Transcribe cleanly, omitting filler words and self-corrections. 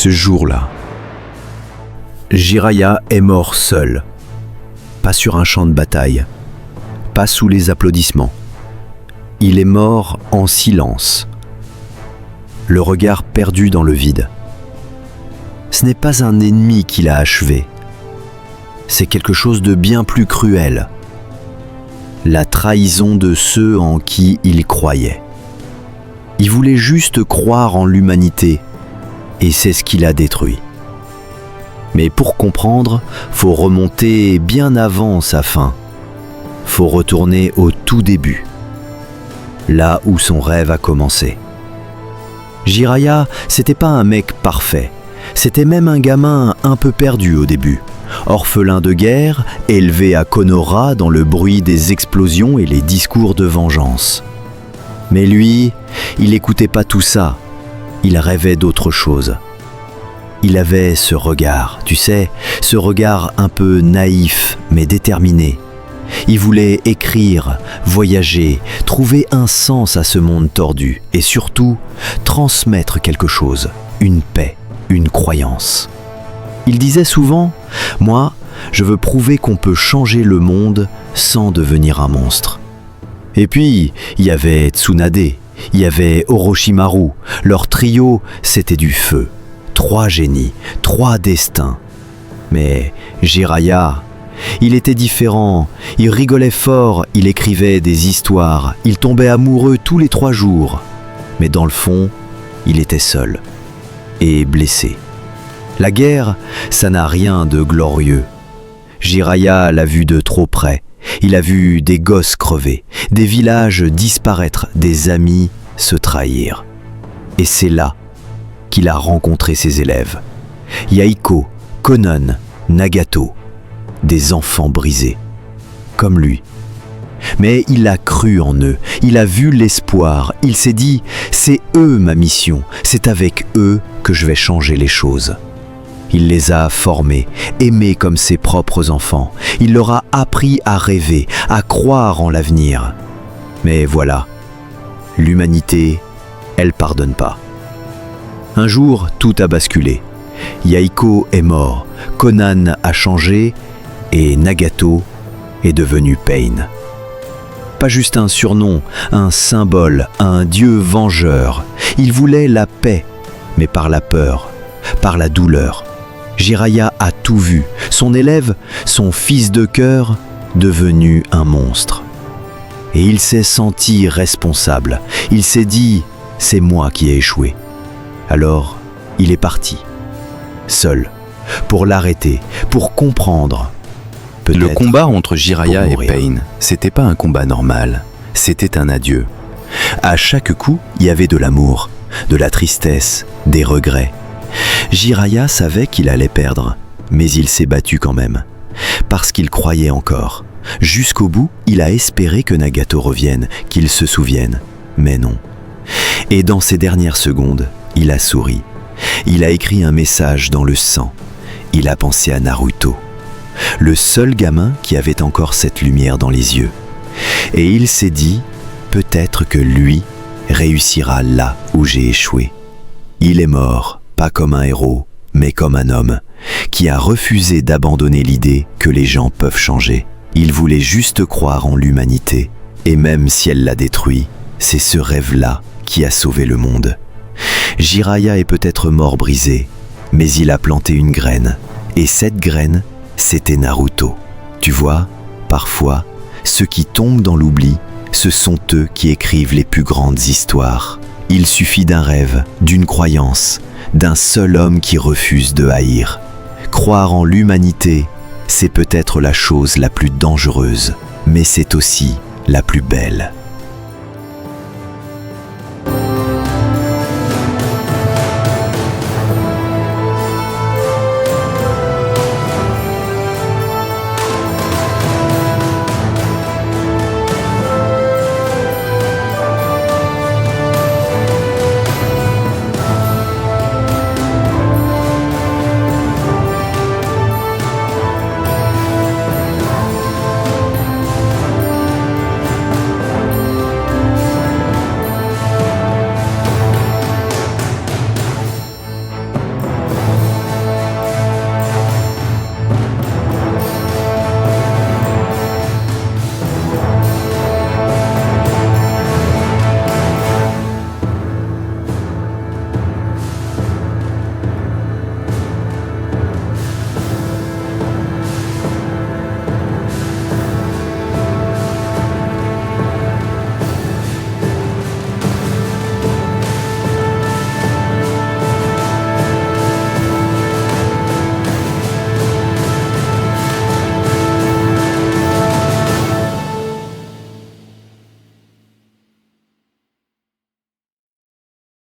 ce jour-là, Jiraiya est mort seul, pas sur un champ de bataille, pas sous les applaudissements. Il est mort en silence, le regard perdu dans le vide. Ce n'est pas un ennemi qui l'a achevé, c'est quelque chose de bien plus cruel, la trahison de ceux en qui il croyait. Il voulait juste croire en l'humanité, et c'est ce qui l'a détruit. Mais pour comprendre, faut remonter bien avant sa fin. Faut retourner au tout début, là où son rêve a commencé. Jiraiya, c'était pas un mec parfait, c'était même un gamin un peu perdu au début. Orphelin de guerre, élevé à Konoha dans le bruit des explosions et les discours de vengeance. Mais lui, il n'écoutait pas tout ça, il rêvait d'autre chose. Il avait ce regard, tu sais, ce regard un peu naïf mais déterminé. Il voulait écrire, voyager, trouver un sens à ce monde tordu et surtout transmettre quelque chose, une paix, une croyance. Il disait souvent « Moi, je veux prouver qu'on peut changer le monde sans devenir un monstre. » Et puis, il y avait Tsunade, il y avait Orochimaru, leur trio, c'était du feu. 3 génies, 3 destins. Mais Jiraiya, il était différent, il rigolait fort, il écrivait des histoires, il tombait amoureux tous les 3 jours. Mais dans le fond, il était seul et blessé. La guerre, ça n'a rien de glorieux. Jiraiya l'a vu de trop près. Il a vu des gosses crever, des villages disparaître, des amis se trahir. Et c'est là qu'il a rencontré ses élèves. Yahiko, Konan, Nagato, des enfants brisés, comme lui. Mais il a cru en eux, il a vu l'espoir, il s'est dit « c'est eux ma mission, c'est avec eux que je vais changer les choses ». Il les a formés, aimés comme ses propres enfants. Il leur a appris à rêver, à croire en l'avenir. Mais voilà, l'humanité, elle pardonne pas. Un jour, tout a basculé. Yahiko est mort, Konan a changé et Nagato est devenu Pain. Pas juste un surnom, un symbole, un dieu vengeur. Il voulait la paix, mais par la peur, par la douleur. Jiraiya a tout vu, son élève, son fils de cœur, devenu un monstre. Et il s'est senti responsable. Il s'est dit « c'est moi qui ai échoué ». Alors, il est parti, seul, pour l'arrêter, pour comprendre. Le combat entre Jiraiya et Pain, c'était pas un combat normal, c'était un adieu. À chaque coup, il y avait de l'amour, de la tristesse, des regrets. Jiraiya savait qu'il allait perdre, mais il s'est battu quand même, parce qu'il croyait encore. Jusqu'au bout, il a espéré que Nagato revienne, qu'il se souvienne, mais non. Et dans ces dernières secondes, il a souri. Il a écrit un message dans le sang. Il a pensé à Naruto, le seul gamin qui avait encore cette lumière dans les yeux. Et il s'est dit, peut-être que lui réussira là où j'ai échoué. Il est mort, pas comme un héros, mais comme un homme, qui a refusé d'abandonner l'idée que les gens peuvent changer. Il voulait juste croire en l'humanité, et même si elle l'a détruit, c'est ce rêve-là qui a sauvé le monde. Jiraiya est peut-être mort brisé, mais il a planté une graine, et cette graine, c'était Naruto. Tu vois, parfois, ceux qui tombent dans l'oubli, ce sont eux qui écrivent les plus grandes histoires. Il suffit d'un rêve, d'une croyance, d'un seul homme qui refuse de haïr. Croire en l'humanité, c'est peut-être la chose la plus dangereuse, mais c'est aussi la plus belle.